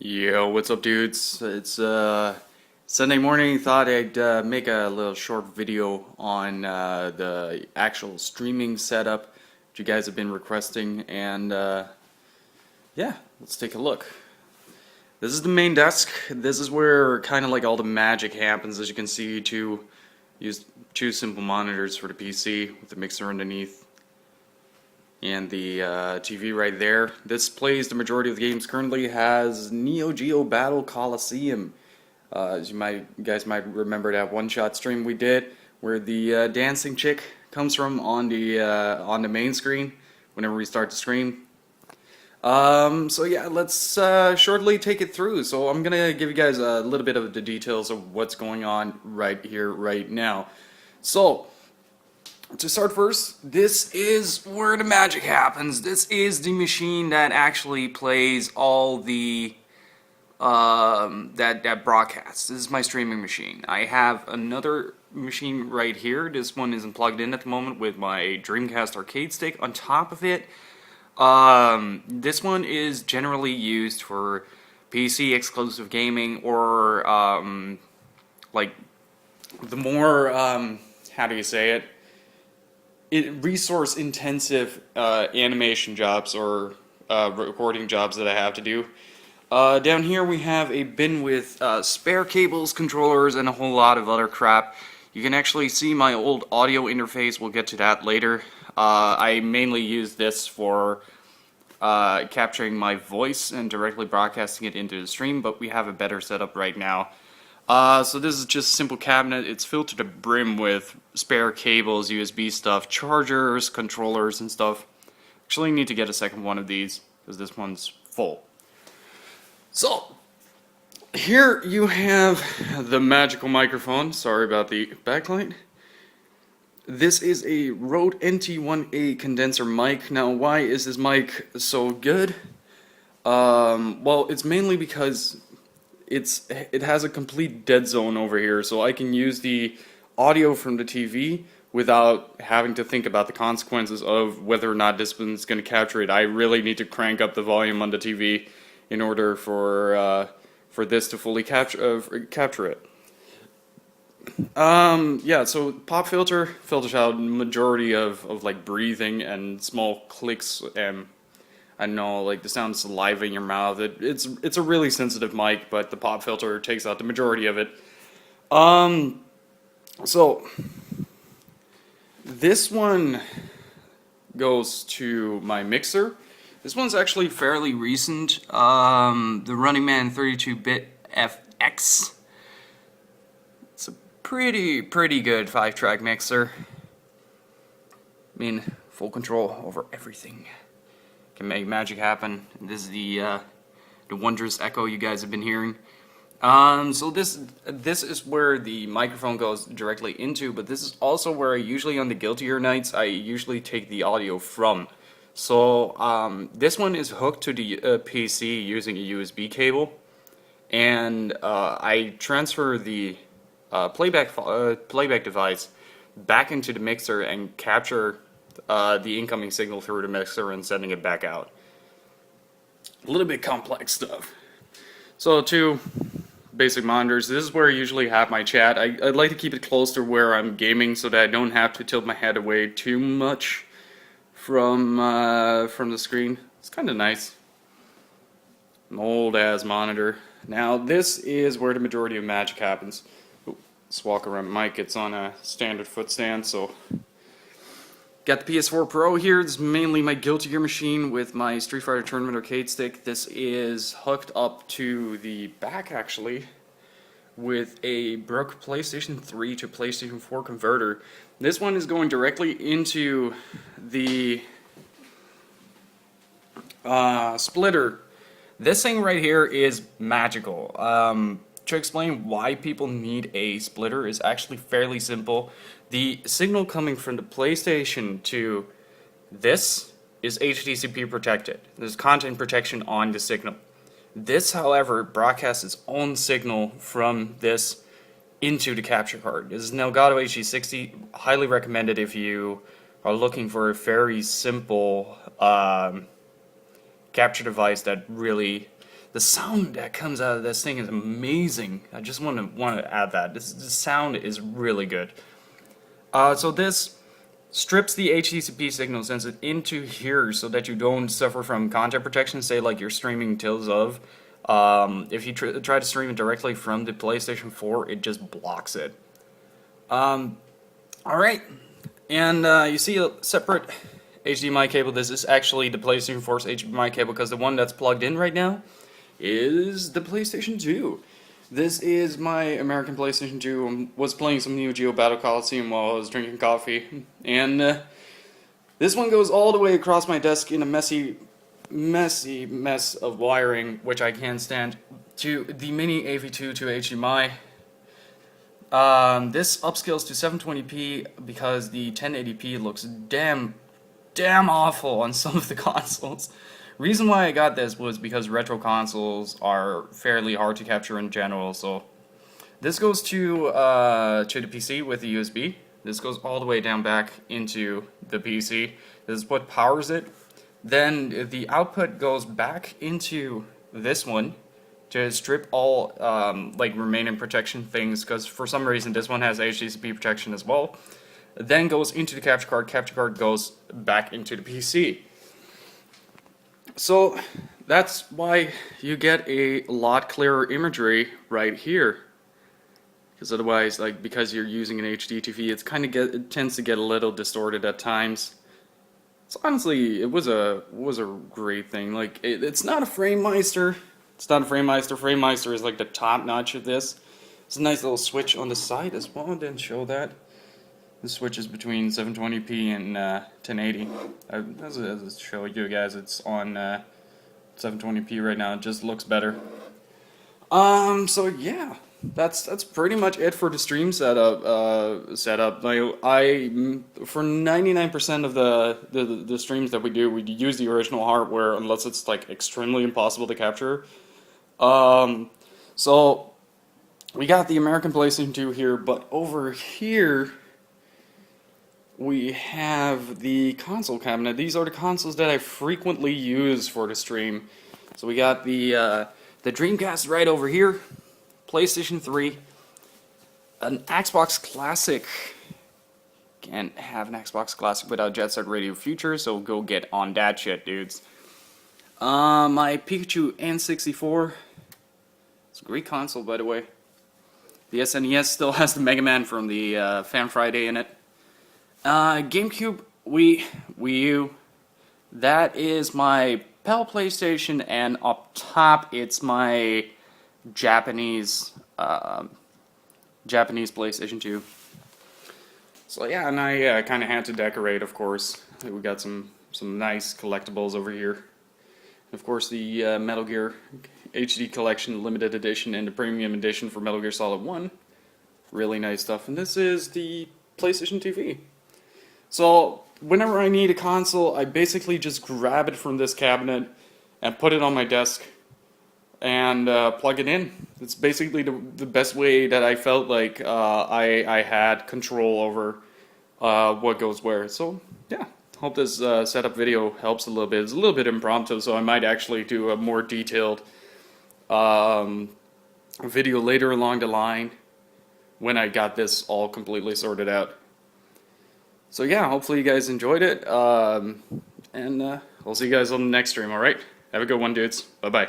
Yo, what's up, dudes? It's Sunday morning. Thought I'd make a little short video on the actual streaming setup that you guys have been requesting, and yeah, let's take a look. This is the main desk. This is where kind of like all the magic happens. As you can see, use two simple monitors for the PC with the mixer underneath and the TV right there. This plays the majority of the games. Currently has Neo Geo Battle Coliseum. As you guys might remember that one-shot stream we did, where the dancing chick comes from on the main screen whenever we start the stream. So yeah, let's shortly take it through. So I'm gonna give you guys a little bit of the details of what's going on right here, right now. So to start first, this is where the magic happens. This is the machine that actually plays all the that broadcasts. This is my streaming machine. I have another machine right here. This one isn't plugged in at the moment with my Dreamcast arcade stick on top of it. This one is generally used for PC exclusive gaming or like the more how do you say it? Resource intensive animation jobs or recording jobs that I have to do. Down here we have a bin with spare cables, controllers, and a whole lot of other crap. You can actually see my old audio interface. We'll get to that later. I mainly use this for capturing my voice and directly broadcasting it into the stream, but we have a better setup right now. So this is just a simple cabinet. It's filled to the brim with spare cables, USB stuff, chargers, controllers, and stuff. Actually need to get a second one of these because this one's full. So here you have the magical microphone. Sorry about the backlight. This is a Rode NT1A condenser mic. Now, why is this mic so good? Well, it's mainly because it has a complete dead zone over here, so I can use the audio from the TV without having to think about the consequences of whether or not this one's going to capture it. I really need to crank up the volume on the TV in order for this to fully capture it. Yeah, so pop filter filters out majority of like breathing and small clicks and I know, like the sound of saliva in your mouth. It's a really sensitive mic, but the pop filter takes out the majority of it. So this one goes to my mixer. This one's actually fairly recent. The Running Man 32-bit FX. It's a pretty good 5-track mixer. I mean, full control over everything. Can make magic happen. This is the wondrous echo you guys have been hearing. So this is where the microphone goes directly into, but this is also where I usually, on the guiltier nights, I usually take the audio from. So this one is hooked to the PC using a USB cable, and I transfer the playback device back into the mixer and capture the incoming signal through the mixer and sending it back out. A little bit complex stuff. So two basic monitors. This is where I usually have my chat. I'd like to keep it close to where I'm gaming so that I don't have to tilt my head away too much from the screen. It's kind of nice. An old ass monitor. Now this is where the majority of magic happens. Ooh, let's walk around the mic. It's on a standard foot stand, so got the PS4 Pro here. This is mainly my Guilty Gear machine with my Street Fighter Tournament arcade stick. This is hooked up to the back, actually, with a broke PlayStation 3 to PlayStation 4 converter. This one is going directly into the splitter. This thing right here is magical. To explain why people need a splitter is actually fairly simple. The signal coming from the PlayStation to this is HDCP protected. There's content protection on the signal. This, however, broadcasts its own signal from this into the capture card. This is an Elgato HD60. Highly recommended if you are looking for a very simple capture device that really The sound that comes out of this thing is amazing. I just want to add that. This sound is really good. So this strips the HTTP signal, sends it into here so that you don't suffer from content protection, say like you're streaming Tales of. If you try to stream it directly from the PlayStation 4, it just blocks it. Alright, and you see a separate HDMI cable. This is actually the PlayStation 4's HDMI cable, because the one that's plugged in right now is the PlayStation 2. This is my American PlayStation 2. I was playing some Neo Geo Battle Coliseum while I was drinking coffee, and this one goes all the way across my desk in a messy mess of wiring, which I can't stand, to the mini AV2 to HDMI. This upscales to 720p because the 1080p looks damn awful on some of the consoles. Reason why I got this was because retro consoles are fairly hard to capture in general. So this goes to the PC with the USB. This goes all the way down back into the PC. This is what powers it. Then the output goes back into this one to strip all like remaining protection things, because for some reason this one has HDCP protection as well. Then goes into the capture card. Capture card goes back into the PC. So that's why you get a lot clearer imagery right here. Because otherwise, like, because you're using an HD TV, it tends to get a little distorted at times. So honestly, it was a great thing. Like, it's not a FrameMeister. It's not a FrameMeister. FrameMeister is like the top notch of this. It's a nice little switch on the side as well. I didn't show that. The switch is between 720p and 1080. As I show you guys, it's on 720p right now. It just looks better. So yeah, that's pretty much it for the stream setup. Like, for 99% of the streams that we do, we use the original hardware unless it's like extremely impossible to capture. So we got the American PlayStation 2 here, but over here we have the console cabinet. These are the consoles that I frequently use for the stream. So we got the Dreamcast right over here, PlayStation 3, an Xbox Classic. Can't have an Xbox Classic without Jet Set Radio Future, so go get on that shit, dudes. My Pikachu N64. It's a great console, by the way. The SNES still has the Mega Man from the Fan Friday in it. GameCube, Wii U, that is my PAL PlayStation, and up top it's my Japanese PlayStation 2. So yeah, and I kind of had to decorate, of course. We got some nice collectibles over here. Of course, the Metal Gear HD Collection Limited Edition and the Premium Edition for Metal Gear Solid 1. Really nice stuff. And this is the PlayStation TV. So whenever I need a console, I basically just grab it from this cabinet and put it on my desk and plug it in. It's basically the best way that I felt like I had control over what goes where. So yeah, hope this setup video helps a little bit. It's a little bit impromptu, so I might actually do a more detailed video later along the line when I got this all completely sorted out. So yeah, hopefully you guys enjoyed it, and I'll see you guys on the next stream, alright? Have a good one, dudes. Bye-bye.